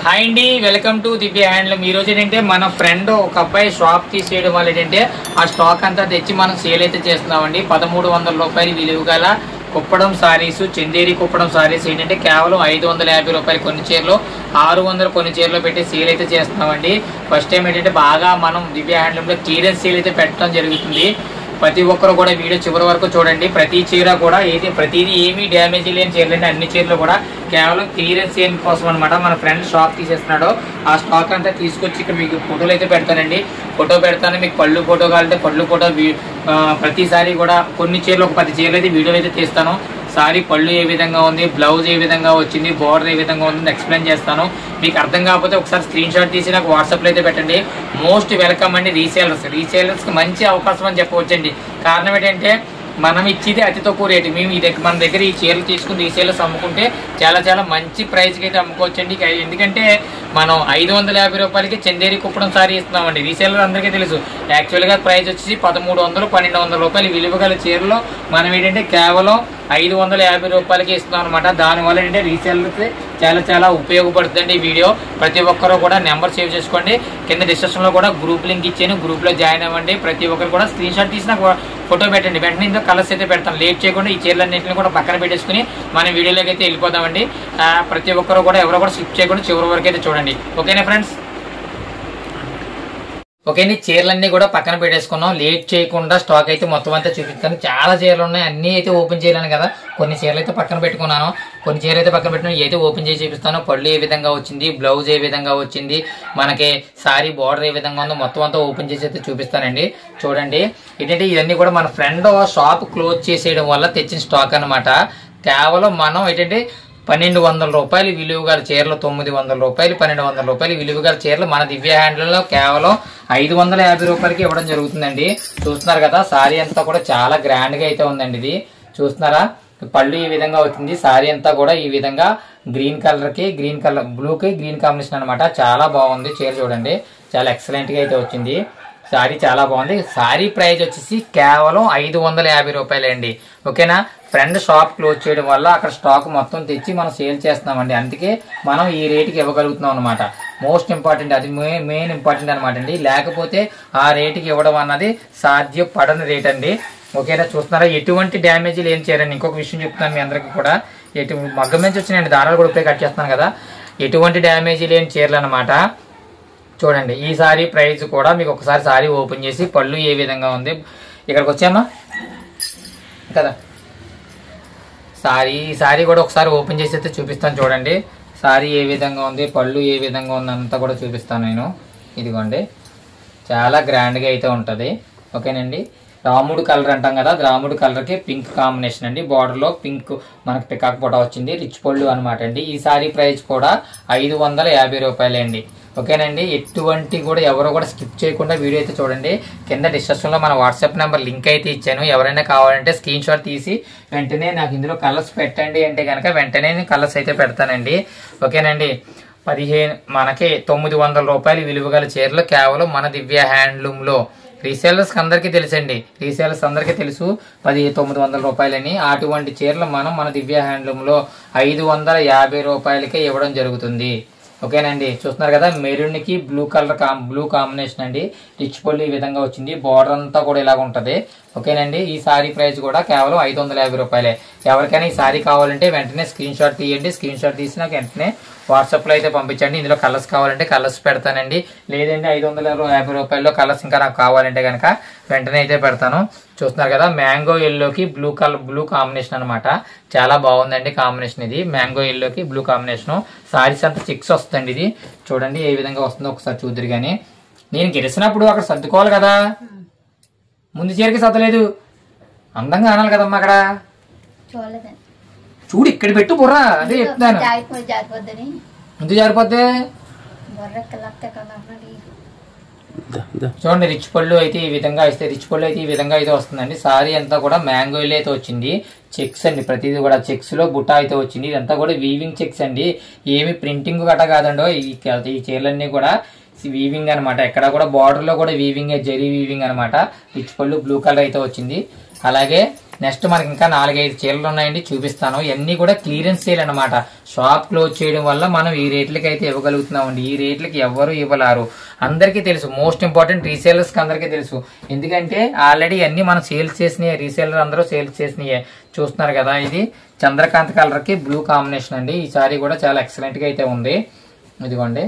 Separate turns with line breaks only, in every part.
Hi అండి, welcome to Divya handloom. ఈ రోజు ఏంటంటే మన ఫ్రెండ్ ఒక అబ్బాయి షాప్ తీసేయడం వల్ల ఏంటంటే ఆ స్టాక్ అంతా తెచ్చి మనం సేల్ అయితే చేస్తున్నామండి. 1300 రూపాయలు విలువ గల కుప్పడం సారీస్, చందేరి కుప్పడం సారీస్ ఏంటంటే కేవలం 550 రూపాయలు కొన్ని చీరలు, 600 కొన్ని చీరలు పెట్టి సేల్ అయితే చేస్తున్నామండి. ఫస్ట్ టైం ఏంటంటే బాగా మనం దివ్య హ్యాండ్లూమ్లో క్లియరెన్స్ సేల్ అయితే పెట్టడం జరుగుతుంది. ప్రతి ఒక్కరు కూడా వీడియో చివరి వరకు చూడండి. ప్రతి చీర కూడా ప్రతిదీ ఏమీ డ్యామేజ్ లేని చీరలండి. అన్ని చీరలు కూడా కేవలం క్లియరెన్స్ సేల్ కోసం అనమాట. మన ఫ్రెండ్ షాప్ తీసేస్తున్నాడు. ఆ స్టాక్ అంతా తీసుకొచ్చి ఇక్కడ మీకు ఫోటోలు అయితే పెడతానండి. ఫోటో పెడతాను. మీకు పళ్ళు ఫోటో కావాలంటే పళ్ళు ఫోటో, ప్రతిసారి కూడా కొన్ని చీరలు ఒక 10 చీరలు అయితే వీడియో అయితే తీస్తాను. సారీ పళ్ళు ఏ విధంగా ఉంది, బ్లౌజ్ ఏ విధంగా వచ్చింది, బార్డర్ ఏ విధంగా ఉంది ఎక్స్ప్లెయిన్ చేస్తాను. మీకు అర్థం కాకపోతే ఒకసారి స్క్రీన్ షాట్ తీసి నాకు వాట్సాప్లో అయితే పెట్టండి. మోస్ట్ వెల్కమ్ అండి రీసేలర్స్కి మంచి అవకాశం అని చెప్పవచ్చండి. కారణం ఏంటంటే మనం ఇచ్చేది అతి తక్కువ రేటు. మేము మన దగ్గర ఈ చీరలు తీసుకుని రీసేలర్స్ అమ్ముకుంటే చాలా మంచి ప్రైస్కి అయితే అమ్ముకోవచ్చండి. ఎందుకంటే మనం 550 రూపాయలకి చందేరి కుప్పడం సారీ ఇస్తున్నామండి. రీసేలర్ అందరికీ తెలుసు. యాక్చువల్గా ప్రైస్ వచ్చేసి 1300, 1200 రూపాయలు విలువ గల చీరలో మనం ఏంటంటే కేవలం 550 రూపాయలకి ఇస్తున్నాం అనమాట. దానివల్ల ఏంటంటే రీసేలర్కి చాలా ఉపయోగపడుతుందండి ఈ వీడియో. ప్రతి ఒక్కరు కూడా నెంబర్ సేవ్ చేసుకోండి. కింద డిస్క్రిప్షన్లో కూడా గ్రూప్ లింక్ ఇచ్చాను. గ్రూప్లో జాయిన్ అవ్వండి. ప్రతి ఒక్కరు కూడా స్క్రీన్ షాట్ తీసి నాకు ఫోటో పెట్టండి. వెంటనే ఇందులో కలర్స్ అయితే పెడతాను. లేట్ చేయకుండా ఈ చీరలన్నింటినీ కూడా పక్కన పెట్టేసుకుని మనం వీడియోలోకి అయితే వెళ్ళిపోదామండి. ప్రతి ఒక్కరు కూడా ఎవరో కూడా స్కిప్ చేయకుండా చివరి వరకు అయితే చూడండి. ఓకేనా ఫ్రెండ్స్? ఓకే అండి, చీరలన్నీ కూడా పక్కన పెట్టేసుకున్నాం. లేట్ చేయకుండా స్టాక్ అయితే మొత్తం అంతా చూపిస్తాను. చాలా చీరలు ఉన్నాయి, అన్నీ అయితే ఓపెన్ చేయలేను కదా. కొన్ని చీరలు అయితే పక్కన పెట్టుకున్నాను, కొన్ని చీరలు అయితే పక్కన పెట్టిన అయితే ఓపెన్ చేసి చూపిస్తాను. పళ్ళు ఏ విధంగా వచ్చింది, బ్లౌజ్ ఏ విధంగా వచ్చింది, మనకి సారీ బార్డర్ ఏ విధంగా ఉందో మొత్తం అంతా ఓపెన్ చేసి అయితే చూపిస్తానండి. చూడండి, ఏంటంటే ఇవన్నీ కూడా మన ఫ్రెండ్ షాప్ క్లోజ్ చేసేయడం వల్ల తెచ్చిన స్టాక్ అనమాట. కేవలం మనం ఏంటంటే 1200 రూపాయలు విలువ గల చీరలు, 900 రూపాయలు, 1200 రూపాయలు విలువ గల చీరలు మన దివ్య హ్యాండ్లూమ్లో కేవలం 550 రూపాయలకి ఇవ్వడం జరుగుతుందండి. చూస్తున్నారు కదా, సారీ అంతా కూడా చాలా గ్రాండ్ గా అయితే ఉందండి. ఇది చూస్తున్నారా, పళ్ళు ఈ విధంగా వచ్చింది. సారీ అంతా కూడా ఈ విధంగా గ్రీన్ కలర్ బ్లూకి గ్రీన్ కాంబినేషన్ అనమాట. చాలా బాగుంది చీర. చూడండి, చాలా ఎక్సలెంట్ గా అయితే వచ్చింది. సారీ చాలా బాగుంది. సారీ ప్రైస్ వచ్చేసి కేవలం 550 రూపాయలండి. ఓకేనా? ఫ్రెండ్ షాప్ క్లోజ్ చేయడం వల్ల అక్కడ స్టాక్ మొత్తం తెచ్చి మనం సేల్ చేస్తున్నామండి. అందుకే మనం ఈ రేటుకి ఇవ్వగలుగుతున్నాం అనమాట. మోస్ట్ ఇంపార్టెంట్, అది మెయిన్ ఇంపార్టెంట్ అనమాట అండి. లేకపోతే ఆ రేటుకి ఇవ్వడం అన్నది సాధ్యపడని రేట్ అండి. ఓకేనా? చూస్తున్నారా, ఎటువంటి డ్యామేజీలు ఏం చేయరండి. ఇంకొక విషయం చెప్తున్నాను మీ అందరికీ కూడా. మగ్గం నుంచి వచ్చినాయండి, దారాలు కూడా ఇప్పుడే కట్ చేస్తున్నాను కదా. ఎటువంటి డ్యామేజీలు ఏం చీరలు అనమాట. చూడండి, ఈ సారీ ప్రైస్ కూడా మీకు ఒకసారి సారీ ఓపెన్ చేసి పళ్ళు ఏ విధంగా ఉంది, ఇక్కడికి వచ్చామా కదా, ఈ సారీ కూడా ఒకసారి ఓపెన్ చేసి అయితే చూపిస్తాను. చూడండి, సారీ ఏ విధంగా ఉంది, పళ్ళు ఏ విధంగా ఉంది అంతా కూడా చూపిస్తాను నేను. ఇదిగోండి, చాలా గ్రాండ్గా అయితే ఉంటుంది. ఓకేనండి, రాముడు కలర్ అంటాం కదా, రాముడు కలర్కి పింక్ కాంబినేషన్ అండి. బార్డర్లో పింక్ మనకి పికాక్ ఫోటో వచ్చింది. రిచ్ పళ్ళు అనమాట అండి. ఈ సారీ ప్రైస్ కూడా 550 రూపాయలే అండి. ఓకేనండి, ఎటువంటి కూడా ఎవరో కూడా స్కిప్ చేయకుండా వీడియో అయితే చూడండి. కింద డిస్క్రిప్షన్లో మన వాట్సాప్ నెంబర్ లింక్ అయితే ఇచ్చాను. ఎవరైనా కావాలంటే స్క్రీన్ షాట్ తీసి వెంటనే నాకు ఇందులో కలర్స్ పెట్టండి అంటే కనుక వెంటనే నేను కలర్స్ అయితే పెడతానండి. ఓకేనండి, మనకి 900 రూపాయలు విలువ గల చీరలు కేవలం మన దివ్య హ్యాండ్లూమ్లో. రీసేలర్స్ అందరికీ తెలుసండి, రీసేలర్స్ అందరికీ తెలుసు 900 రూపాయలని. అటువంటి చీరలు మనం మన దివ్య హ్యాండ్లూమ్లో 550 రూపాయలకే ఇవ్వడం జరుగుతుంది. ఓకేనండి, చూస్తున్నారు కదా, మెరూన్ కి బ్లూ కాంబినేషన్ అండి. రిచ్ పళ్ళు ఈ విధంగా వచ్చింది. బార్డర్ అంతా కూడా ఇలాగ ఉంటది. ఓకేనండి, ఈ సారీ ప్రైస్ కూడా కేవలం 550 రూపాయలే. ఎవరికైనా ఈ సారీ కావాలంటే వెంటనే స్క్రీన్ షాట్ తీయండి. స్క్రీన్ షాట్ తీసి నాకు వెంటనే వాట్సాప్లో అయితే పంపించండి. ఇందులో కలర్స్ కావాలంటే కలర్స్ పెడతానండి. లేదంటే 550 రూపాయల్లో కలర్స్ ఇంకా నాకు కావాలంటే కనుక వెంటనే అయితే పెడతాను. చూస్తున్నారు కదా, మ్యాంగో ఎల్లోకి బ్లూ కాంబినేషన్ అనమాట. చాలా బాగుందండి కాంబినేషన్. ఇది మ్యాంగో ఎల్లోకి బ్లూ కాంబినేషన్. సారీస్ అంతా చెక్స్ వస్తుందండి. ఇది చూడండి ఏ విధంగా వస్తుందో ఒకసారి చూద్దరు. కానీ నేను గెలిచినప్పుడు అక్కడ సర్దుకోవాలి కదా, ముందు చీరకి సర్దలేదు. అందంగా అనాలి కదమ్మా. అక్కడ చూడు, ఇక్కడ పెట్టు బుర్రా, అదే చెప్తాను. ముందు జారిపోద్ది. చూడండి, రిచ్ పళ్ళు అయితే ఈ విధంగా ఇస్తే, రిచ్ పళ్ళు అయితే ఈ విధంగా అయితే వస్తుందండి. సారీ అంతా కూడా మ్యాంగో అయితే వచ్చింది. చెక్స్ అండి, ప్రతిదీ కూడా చెక్స్ లో బుట్ట అయితే వచ్చింది. ఇదంతా కూడా వీవింగ్ చెక్స్ అండి, ఏమి ప్రింటింగ్ గట్ట కాదండో. ఈ చీరలన్నీ కూడా వీవింగ్ అనమాట. ఎక్కడ కూడా బార్డర్ లో కూడా వీవింగ్, జరీ వీవింగ్ అనమాట. రిచ్ పళ్ళు బ్లూ కలర్ అయితే వచ్చింది. అలాగే నెక్స్ట్ మనకి ఇంకా 4-5 చీరలు ఉన్నాయండి, చూపిస్తాను. ఇవన్నీ కూడా క్లియరెన్స్ సేల్ అనమాట. షాప్ క్లోజ్ చేయడం వల్ల మనం ఈ రేట్లకి అయితే ఇవ్వగలుగుతున్నామండి. ఈ రేట్లకి ఎవరు ఇవ్వలేరు, అందరికీ తెలుసు. మోస్ట్ ఇంపార్టెంట్ రీసేలర్స్ కి అందరికీ తెలుసు. ఎందుకంటే ఆల్రెడీ అన్ని మనం సేల్స్ చేసినాయి, రీసేలర్ అందరూ సేల్స్ చేసినాయి. చూస్తున్నారు కదా, ఇది చంద్రకాంత్ కలర్ కి బ్లూ కాంబినేషన్ అండి. ఈ సారీ కూడా చాలా ఎక్సలెంట్ గా అయితే ఉంది. ఇదిగోండి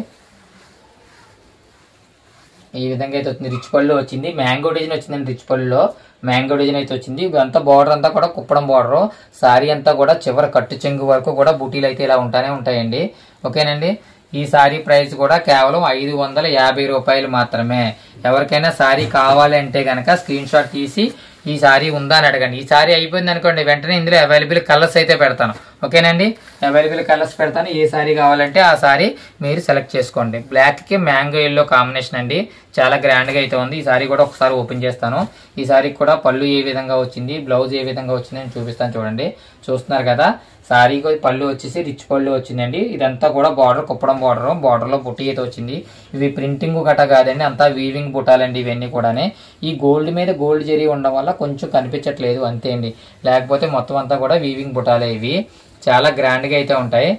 ఈ విధంగా అయితే వచ్చింది. రిచ్ పళ్ళు వచ్చింది, మ్యాంగో డిజైన్ వచ్చిందండి. రిచ్ పళ్ళులో మ్యాంగో డిజైన్ అయితే వచ్చింది. ఇదంతా బార్డర్ అంతా కూడా కుప్పడం బార్డర్. సారీ అంతా కూడా చివరి కట్టు చెంగు వరకు కూడా బూటీలు అయితే ఇలా ఉంటాయండి. ఓకేనండి. ఈ సారీ ప్రైస్ కూడా కేవలం 550 రూపాయలు మాత్రమే. ఎవరికైనా సారీ కావాలి అంటే గనక స్క్రీన్ షాట్ తీసి ఈ సారీ ఉందా అని అడగండి. ఈ సారీ అయిపోయింది అనుకోండి, వెంటనే ఇందులో అవైలబుల్ కలర్స్ అయితే పెడతాను. ఓకేనండి, అవైలబుల్ కలర్స్ పెడతాను. ఏ సారీ కావాలంటే ఆ సారీ మీరు సెలెక్ట్ చేసుకోండి. బ్లాక్ కి మ్యాంగో ఎల్లో కాంబినేషన్ అండి, చాలా గ్రాండ్ గా అయితే ఉంది. ఈ సారీ కూడా ఒకసారి ఓపెన్ చేస్తాను. ఈ సారీ కూడా పళ్ళు ఏ విధంగా వచ్చింది, బ్లౌజ్ ఏ విధంగా వచ్చింది అని చూపిస్తాను. చూడండి, చూస్తున్నారు కదా. సారీ పళ్ళు వచ్చేసి రిచ్ పళ్ళు వచ్చిందండి. ఇదంతా కూడా బార్డర్ కుప్పడం బార్డర్ లో బుట్టి అయితే వచ్చింది. ఇవి ప్రింటింగ్ గట కాదండి, అంతా వీవింగ్ బుట్టాలండి ఇవన్నీ కూడానే. ఈ గోల్డ్ మీద గోల్డ్ జరీ ఉండడం వల్ల కొంచెం కనిపించట్లేదు అంతే అండి, లేకపోతే మొత్తం అంతా కూడా వీవింగ్ బుట్టాలే. ఇవి చాలా గ్రాండ్ గా అయితే ఉంటాయి.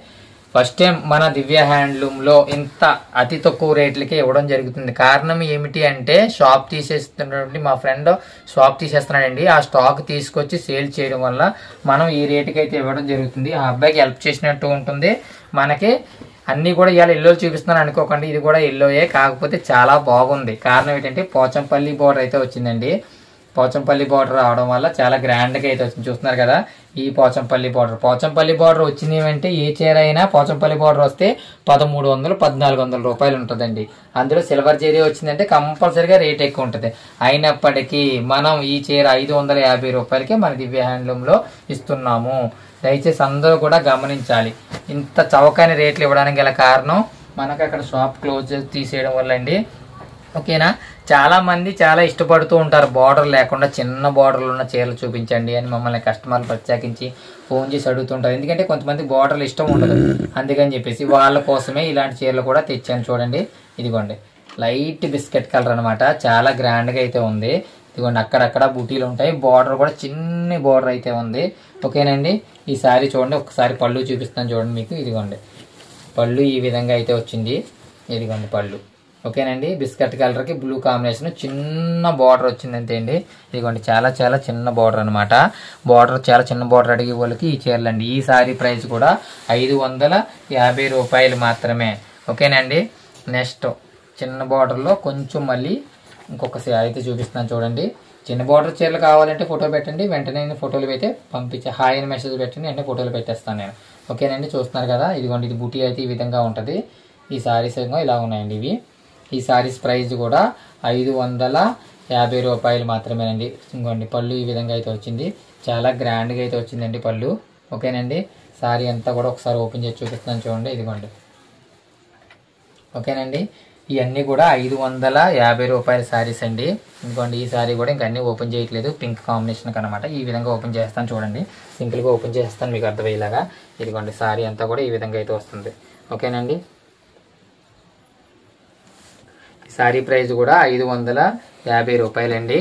ఫస్ట్ టైం మన దివ్య హ్యాండ్లూమ్ లో ఇంత అతి తక్కువ రేట్లకి ఇవ్వడం జరుగుతుంది. కారణం ఏమిటి అంటే షాప్ తీసేస్తున్నటువంటి మా ఫ్రెండ్ షాప్ తీసేస్తున్నాడండి. ఆ స్టాక్ తీసుకొచ్చి సేల్ చేయడం వల్ల మనం ఈ రేటుకి అయితే ఇవ్వడం జరుగుతుంది. ఆ అబ్బాయికి హెల్ప్ చేసినట్టు ఉంటుంది. మనకి అన్ని కూడా ఇవాళ ఎల్లో చూపిస్తున్నాను అనుకోకండి, ఇది కూడా ఎల్లోయే, కాకపోతే చాలా బాగుంది. కారణం ఏంటంటే పోచంపల్లి బోర్డర్ అయితే వచ్చిందండి. పోచంపల్లి బార్డర్ రావడం వల్ల చాలా గ్రాండ్ గా అయితే వచ్చింది. చూస్తున్నారు కదా, ఈ పోచంపల్లి బార్డర్ వచ్చింది అంటే ఏ చీర అయినా పోచంపల్లి బార్డర్ వస్తే 1300-1400 రూపాయలు ఉంటుందండి. అందులో సిల్వర్ జరీ వచ్చిందంటే కంపల్సరీగా రేట్ ఎక్కువ ఉంటుంది. అయినప్పటికీ మనం ఈ చీర 550 రూపాయలకి మన దివ్య హ్యాండ్లూమ్ లో ఇస్తున్నాము. దయచేసి అందరూ కూడా గమనించాలి. ఇంత చౌకైన రేట్లు ఇవ్వడానికి గల కారణం మనకు అక్కడ షాప్ క్లోజ్ తీసేయడం వల్ల అండి. ఓకేనా, చాలా మంది చాలా ఇష్టపడుతూ ఉంటారు బార్డర్ లేకుండా చిన్న బార్డర్లు ఉన్న చీరలు చూపించండి అని మమ్మల్ని కస్టమర్లు ప్రత్యేకించి ఫోన్ చేసి అడుగుతుంటారు. ఎందుకంటే కొంతమంది బార్డర్లు ఇష్టం ఉండదు, అందుకని చెప్పేసి వాళ్ళ కోసమే ఇలాంటి చీరలు కూడా తెచ్చాను. చూడండి, ఇదిగోండి లైట్ బిస్కెట్ కలర్ అనమాట, చాలా గ్రాండ్ గా అయితే ఉంది. ఇదిగోండి అక్కడక్కడ బూటీలు ఉంటాయి, బార్డర్ కూడా చిన్న బార్డర్ అయితే ఉంది. ఓకేనండి, ఈ సారీ చూడండి, ఒకసారి పళ్ళు చూపిస్తాను చూడండి మీకు. ఇదిగోండి పళ్ళు ఈ విధంగా అయితే వచ్చింది. ఇదిగోండి పళ్ళు. ఓకేనండి, బిస్కెట్ కలర్ కి బ్లూ కాంబినేషన్ చిన్న బార్డర్ వచ్చింది అంతే అండి. ఇదిగోండి చాలా చాలా చిన్న బార్డర్ అనమాట. బార్డర్ చాలా చిన్న బార్డర్ అడిగే వాళ్ళకి ఈ చీరలు అండి. ఈ సారీ ప్రైస్ కూడా 550 రూపాయలు మాత్రమే. ఓకేనండి, నెక్స్ట్ చిన్న బార్డర్ లో కొంచెం మళ్ళీ ఇంకొక అయితే చూపిస్తున్నాను చూడండి. చిన్న బార్డర్ చీరలు కావాలంటే ఫోటో పెట్టండి, వెంటనే నేను ఫోటోలు అయితే పంపించే హాయ్ అని మెసేజ్ పెట్టండి, వెంటనే ఫోటోలు పెట్టేస్తాను నేను. ఓకేనండి, చూస్తున్నారు కదా, ఇదిగోండి ఇది బూటీ అయితే ఈ విధంగా ఉంటుంది. ఈ సారీస్ ఏమో ఇలా ఉన్నాయండి ఇవి. ఈ సారీస్ ప్రైస్ కూడా 550 రూపాయలు మాత్రమేనండి. ఇంకోండి పళ్ళు ఈ విధంగా అయితే వచ్చింది, చాలా గ్రాండ్గా అయితే వచ్చిందండి పళ్ళు. ఓకేనండి, సారీ అంతా కూడా ఒకసారి ఓపెన్ చేసి చూపిస్తున్నాను చూడండి. ఇదిగోండి ఓకేనండి, ఇవన్నీ కూడా 550 రూపాయల సారీస్ అండి. ఇంకోండి ఈ సారీ కూడా ఇంకా అన్ని ఓపెన్ చేయట్లేదు, పింక్ కాంబినేషన్ అనమాట. ఈ విధంగా ఓపెన్ చేస్తాను చూడండి, సింపుల్గా ఓపెన్ చేస్తాను మీకు అర్థమయ్యేలాగా. ఇదిగోండి సారీ అంతా కూడా ఈ విధంగా అయితే వస్తుంది. ఓకేనండి, సారీ ప్రైస్ కూడా 550 రూపాయలండి.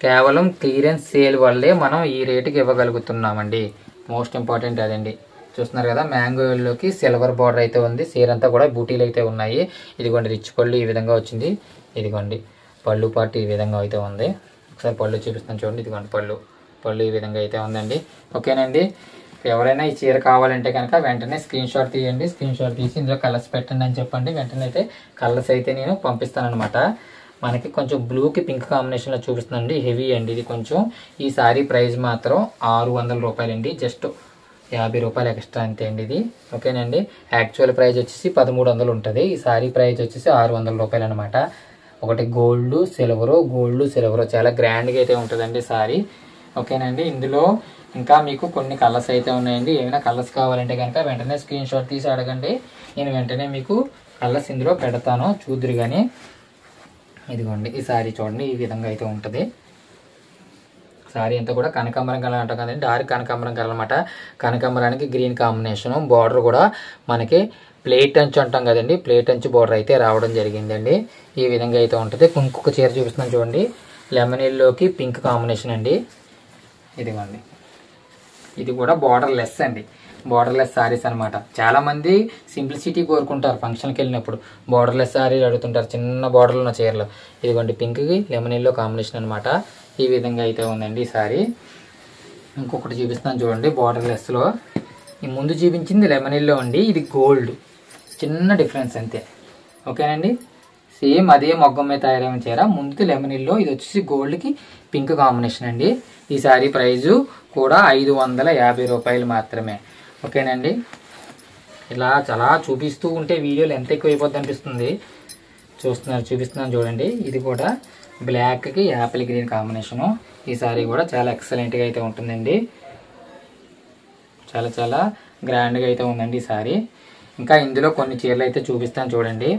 కేవలం క్లియరెన్స్ సేల్ వల్లే మనం ఈ రేటుకి ఇవ్వగలుగుతున్నామండి. మోస్ట్ ఇంపార్టెంట్ అదండి. చూస్తున్నారు కదా, మ్యాంగో ఎల్లోకి సిల్వర్ బార్డర్ అయితే ఉంది. సీర అంతా కూడా బూటీలు అయితే ఉన్నాయి. ఇదిగోండి రిచ్ పళ్ళు ఈ విధంగా వచ్చింది. ఇదిగోండి పళ్ళు పాటు ఈ విధంగా అయితే ఉంది. ఒకసారి పళ్ళు చూపిస్తాను చూడండి. ఇదిగోండి పళ్ళు ఈ విధంగా అయితే ఉందండి. ఓకేనండి, ఎవరైనా ఈ చీర కావాలంటే కనుక వెంటనే స్క్రీన్ షాట్ తీయండి. స్క్రీన్ షాట్ తీసి ఇందులో కలర్స్ పెట్టండి అని చెప్పండి. వెంటనే అయితే కలర్స్ అయితే నేను పంపిస్తాను అనమాట. మనకి కొంచెం బ్లూకి పింక్ కాంబినేషన్లో చూపిస్తుందండి, హెవీ అండి ఇది కొంచెం. ఈ సారీ ప్రైస్ మాత్రం 600 రూపాయలండి, జస్ట్ 50 రూపాయలు ఎక్స్ట్రా అంతే అండి ఇది. ఓకేనండి, యాక్చువల్ ప్రైస్ వచ్చేసి 1300 ఉంటుంది. ఈ సారీ ప్రైస్ వచ్చేసి 600 రూపాయలు అనమాట. ఒకటి గోల్డ్ సిల్వరు చాలా గ్రాండ్గా అయితే ఉంటుందండి సారీ. ఓకేనండి, ఇందులో ఇంకా మీకు కొన్ని కలర్స్ అయితే ఉన్నాయండి. ఏమైనా కలర్స్ కావాలంటే కనుక వెంటనే స్క్రీన్ షాట్ తీసి అడగండి, నేను వెంటనే మీకు కలర్స్ ఇందులో పెడతాను, చూద్దరు కానీ. ఇదిగోండి ఈ సారీ చూడండి, ఈ విధంగా అయితే ఉంటుంది. సారీ అంతా కూడా కనకాంబరం కలర్ అంటాం కదండి, డార్క్ కనకాంబరం కలర్ అనమాట. కనకాంబరానికి గ్రీన్ కాంబినేషన్, బార్డర్ కూడా మనకి ప్లేట్ అంచు అంటాం కదండి, ప్లేట్ అంచు బార్డర్ అయితే రావడం జరిగిందండి. ఈ విధంగా అయితే ఉంటుంది. ఇంకొక చీర చూపిస్తున్నాను చూడండి, లెమన్ ఎల్లోకి పింక్ కాంబినేషన్ అండి. ఇదిగోండి, ఇది కూడా బార్డర్ లెస్ అండి, బార్డర్ లెస్ శారీస్ అనమాట. చాలా మంది సింప్లిసిటీ కోరుకుంటారు ఫంక్షన్కి వెళ్ళినప్పుడు, బార్డర్ లెస్ శారీలు అడుగుతుంటారు చిన్న బార్డర్లు ఉన్న చీరలు. ఇదిగోండి పింక్కి లెమన్ ఎల్లో కాంబినేషన్ అనమాట. ఈ విధంగా అయితే ఉందండి ఈ శారీ. ఇంకొకటి చూపిస్తాను చూడండి, బార్డర్ లెస్లో. ఈ ముందు చూపించింది లెమన్ ఎల్లో అండి, ఇది గోల్డ్, చిన్న డిఫరెన్స్ అంతే. ఓకేనండి, సేమ్ అదే మొగ్గం మీద తయారైన చీర, ముందు లెమన్ ఎల్లో, ఇది వచ్చేసి గోల్డ్కి పింక్ కాంబినేషన్ అండి. ఈ శారీ ప్రైజు కూడా 550 రూపాయలు మాత్రమే. ఓకేనండి, ఇలా చాలా చూపిస్తూ ఉంటే వీడియోలు ఎంత ఎక్కువ అయిపోద్ది అనిపిస్తుంది. చూపిస్తున్నాను చూడండి. ఇది కూడా బ్లాక్కి యాపిల్ గ్రీన్ కాంబినేషను. ఈ శారీ కూడా చాలా ఎక్సలెంట్గా అయితే ఉంటుందండి, చాలా చాలా గ్రాండ్గా అయితే ఉందండి ఈ శారీ. ఇంకా ఇందులో కొన్ని చీరలు అయితే చూపిస్తాను చూడండి.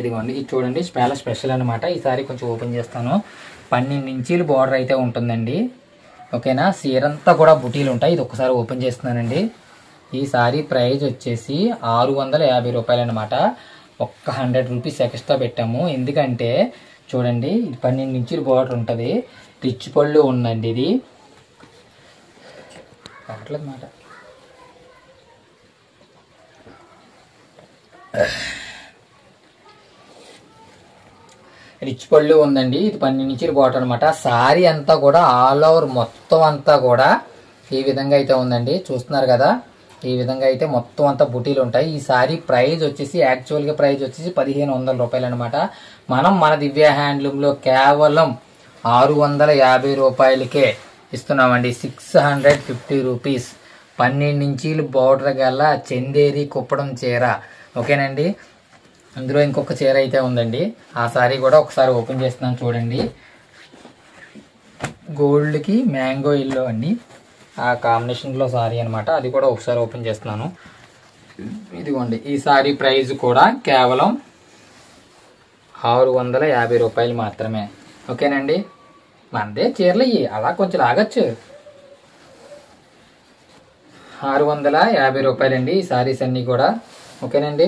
ఇదిగోండి, ఇది చూడండి చాలా స్పెషల్ అనమాట. ఈ శారీ కొంచెం ఓపెన్ చేస్తాను. 12 ఇంచీలు బార్డర్ అయితే ఉంటుందండి. ఓకేనా, చీరంతా కూడా బుటీలు ఉంటాయి. ఇది ఒకసారి ఓపెన్ చేస్తున్నానండి. ఈ శారీ ప్రైస్ వచ్చేసి 650 రూపాయలు అనమాట. 100 రూపీస్ ఎక్స్ట్రా పెట్టాము, ఎందుకంటే చూడండి 12 ఇంచీలు బార్డర్ ఉంటుంది, రిచ్ పళ్ళు ఉందండి. ఇది కావట్లేదు మాట. రిచ్ పళ్ళు ఉందండి, ఇది 12 ఇంచీల బార్డర్ అనమాట. శారీ అంతా కూడా ఆల్ ఓవర్ మొత్తం అంతా కూడా ఈ విధంగా అయితే ఉందండి, చూస్తున్నారు కదా. ఈ విధంగా అయితే మొత్తం అంతా బుటీలు ఉంటాయి. ఈ శారీ ప్రైస్ వచ్చేసి యాక్చువల్గా ప్రైస్ వచ్చేసి 1500 రూపాయలు అనమాట. మనం మన దివ్య హ్యాండ్లూమ్లో కేవలం 650 రూపాయలకే ఇస్తున్నామండి. 650 రూపీస్, 12 ఇంచీలు బార్డర్ గల చందేరి కుప్పడం చీర. ఓకేనండి, అందులో ఇంకొక చీర అయితే ఉందండి, ఆ శారీ కూడా ఒకసారి ఓపెన్ చేస్తున్నాను చూడండి. గోల్డ్కి మ్యాంగో ఎల్లో అండి, ఆ కాంబినేషన్లో శారీ అనమాట. అది కూడా ఒకసారి ఓపెన్ చేస్తున్నాను. ఇదిగోండి, ఈ శారీ ప్రైస్ కూడా కేవలం 650 రూపాయలు మాత్రమే. ఓకేనండి, మనదే చీరలు ఇవి, అలా కొంచెం లాగచ్చు. 650 రూపాయలండి ఈ శారీస్ అన్నీ కూడా. ఓకేనండి,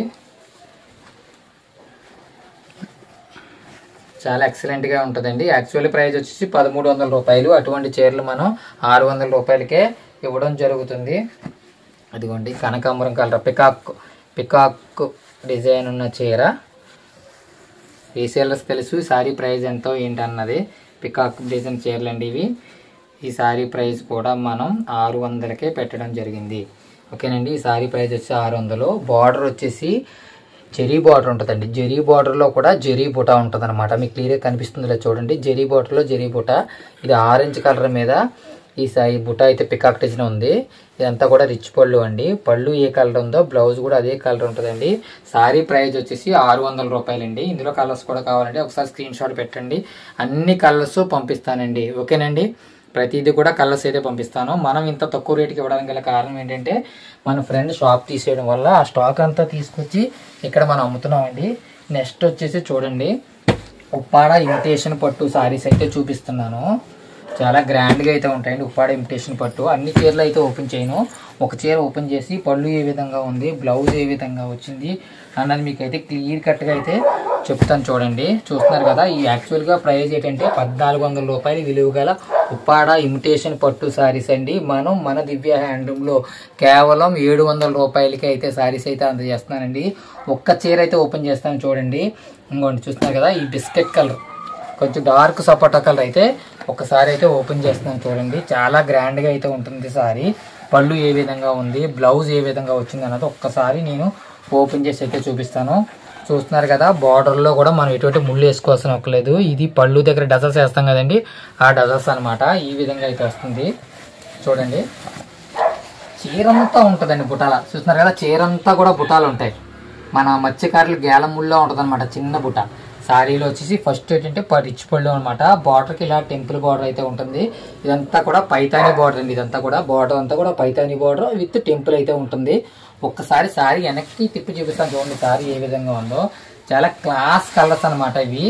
చాలా ఎక్సలెంట్గా ఉంటుందండి. యాక్చువల్ ప్రైస్ వచ్చేసి 1300 రూపాయలు. అటువంటి చీరలు మనం 600 రూపాయలకే ఇవ్వడం జరుగుతుంది. అదిగోండి కనకాంబరం కలర్ పికాక్ డిజైన్ ఉన్న చీర. రీసేలర్స్ తెలుసు శారీ ప్రైస్ ఎంతో ఏంటన్నది. పికాక్ డిజైన్ చీరలు అండి ఇవి. ఈ శారీ ప్రైస్ కూడా మనం 600కే పెట్టడం జరిగింది. ఓకేనండి, ఈ శారీ ప్రైస్ వచ్చి 600. బార్డర్ వచ్చేసి జెరీ బార్డర్ ఉంటుందండి. జెరీ బార్డర్లో కూడా జెరీ బుటా ఉంటుంది అనమాట. మీకు క్లియర్గా కనిపిస్తుందిలే చూడండి. జెరీ బార్డర్లో జెరీ బుటా. ఇది ఆరెంజ్ కలర్ మీద ఈ బుటా అయితే పికాక్ డిజైన్ ఉంది. ఇదంతా కూడా రిచ్ పళ్ళు అండి. పళ్ళు ఏ కలర్ ఉందో బ్లౌజ్ కూడా అదే కలర్ ఉంటుందండి. శారీ ప్రైస్ వచ్చేసి 600 రూపాయలండి. ఇందులో కలర్స్ కూడా కావాలండి, ఒకసారి స్క్రీన్ షాట్ పెట్టండి. అన్ని కలర్స్ పంపిస్తానండి. ఓకేనండి, ప్రతిదీ కూడా కలర్స్ అయితే పంపిస్తాను. మనం ఇంత తక్కువ రేటుకి ఇవ్వడానికి గల కారణం ఏంటంటే మన ఫ్రెండ్ షాప్ తీసేయడం వల్ల ఆ స్టాక్ అంతా తీసుకొచ్చి ఇక్కడ మనం అమ్ముతున్నామండి. నెక్స్ట్ వచ్చేసి చూడండి, ఉప్పాడ ఇమిటేషన్ పట్టు శారీస్ అయితే చూపిస్తున్నాను. చాలా గ్రాండ్గా అయితే ఉంటాయండి ఉప్పాడ ఇమిటేషన్ పట్టు. అన్ని చీరలు అయితే ఓపెన్ చేయను, ఒక చీర ఓపెన్ చేసి పళ్ళు ఏ విధంగా ఉంది, బ్లౌజ్ ఏ విధంగా వచ్చింది అన్నది మీకు అయితే క్లియర్ కట్గా అయితే చెప్తాను చూడండి. చూస్తున్నారు కదా, ఈ యాక్చువల్గా ప్రైస్ ఏంటంటే 1400 రూపాయలు విలువ గల ఉప్పాడ ఇమిటేషన్ పట్టు శారీస్ అండి. మనం మన దివ్య హ్యాండ్లూమ్లో కేవలం 700 రూపాయలకి అయితే శారీస్ అయితే అందజేస్తున్నానండి. ఒక్క చీర అయితే ఓపెన్ చేస్తాను చూడండి. ఇంకోటి చూస్తున్నారు కదా, ఈ బిస్కెట్ కలర్ కొంచెం డార్క్ సపోటా కలర్ అయితే ఒకసారి అయితే ఓపెన్ చేస్తున్నాను చూడండి. చాలా గ్రాండ్గా అయితే ఉంటుంది సారీ. పళ్ళు ఏ విధంగా ఉంది, బ్లౌజ్ ఏ విధంగా వచ్చింది అన్నది ఒక్కసారి నేను ఓపెన్ చేసి అయితే చూపిస్తాను. చూస్తున్నారు కదా, బార్డర్లో కూడా మనం ఎటువంటి ముళ్ళు వేసుకోవాల్సిన ఒక్కలేదు. ఇది పళ్ళు దగ్గర డజల్స్ వేస్తాం కదండి, ఆ డజల్స్ అనమాట. ఈ విధంగా అయితే వస్తుంది చూడండి. చీరంతా ఉంటుందండి బుటాల. చూస్తున్నారు కదా, చీరంతా కూడా బుటాలు ఉంటాయి. మన మత్స్యకారులు గేలం ముళ్ళో ఉంటుంది అనమాట, చిన్న బుట్ట. శారీలో వచ్చేసి ఫస్ట్ ఏంటంటే రిచ్ పళ్ళు అనమాట. బార్డర్కి ఇలా టెంపుల్ బార్డర్ అయితే ఉంటుంది. ఇదంతా కూడా పైతాని బార్డర్ అండి. ఇదంతా కూడా బార్డర్ అంతా కూడా పైతాని బార్డర్ విత్ టెంపుల్ అయితే ఉంటుంది. ఒక్కసారి శారీ వెనక్కి తిప్పి చూపిస్తాను చూడండి, శారీ ఏ విధంగా ఉందో. చాలా క్లాస్ కలర్స్ అనమాట ఇవి.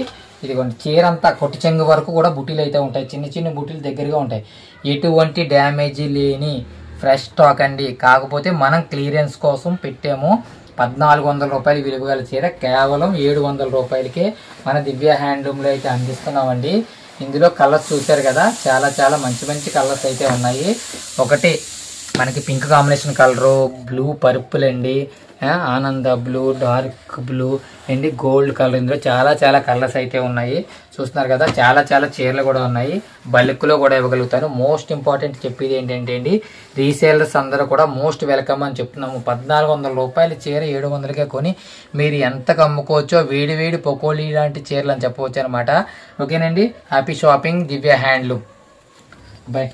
ఇదిగోండి, చీర అంతా కొట్టి చెంగు వరకు కూడా బుటీలు అయితే ఉంటాయి. చిన్న చిన్న బుటీలు దగ్గరగా ఉంటాయి. ఎటువంటి డ్యామేజీ లేని ఫ్రెష్ స్టాక్ అండి. కాకపోతే మనం క్లియరెన్స్ కోసం పెట్టాము. 1400 రూపాయలు విలువ గల చీర కేవలం 700 రూపాయలకే మన దివ్య హ్యాండ్లూమ్లో అయితే అందిస్తున్నామండి. ఇందులో కలర్స్ చూసారు కదా, చాలా చాలా మంచి మంచి కలర్స్ అయితే ఉన్నాయి. ఒకటి మనకి pink combination colour, blue purple అండి, ఆనంద బ్లూ, డార్క్ బ్లూ అండి, గోల్డ్ కలర్. ఇందులో చాలా చాలా కలర్స్ అయితే ఉన్నాయి. చూస్తున్నారు కదా, చాలా చాలా చీరలు కూడా ఉన్నాయి. బల్క్లో కూడా ఇవ్వగలుగుతాను. మోస్ట్ ఇంపార్టెంట్ చెప్పేది ఏంటంటే అండి, రీసేలర్స్ అందరూ కూడా మోస్ట్ వెల్కమ్ అని చెప్తున్నాము. 1400 రూపాయల చీర 700కే కొని మీరు ఎంతకు అమ్ముకోవచ్చో వేడి వేడి పకోడీ లాంటి చీరలు అని చెప్పవచ్చు అనమాట. ఓకేనండి. హ్యాపీ షాపింగ్ దివ్య హ్యాండ్లూమ్. బాయ్.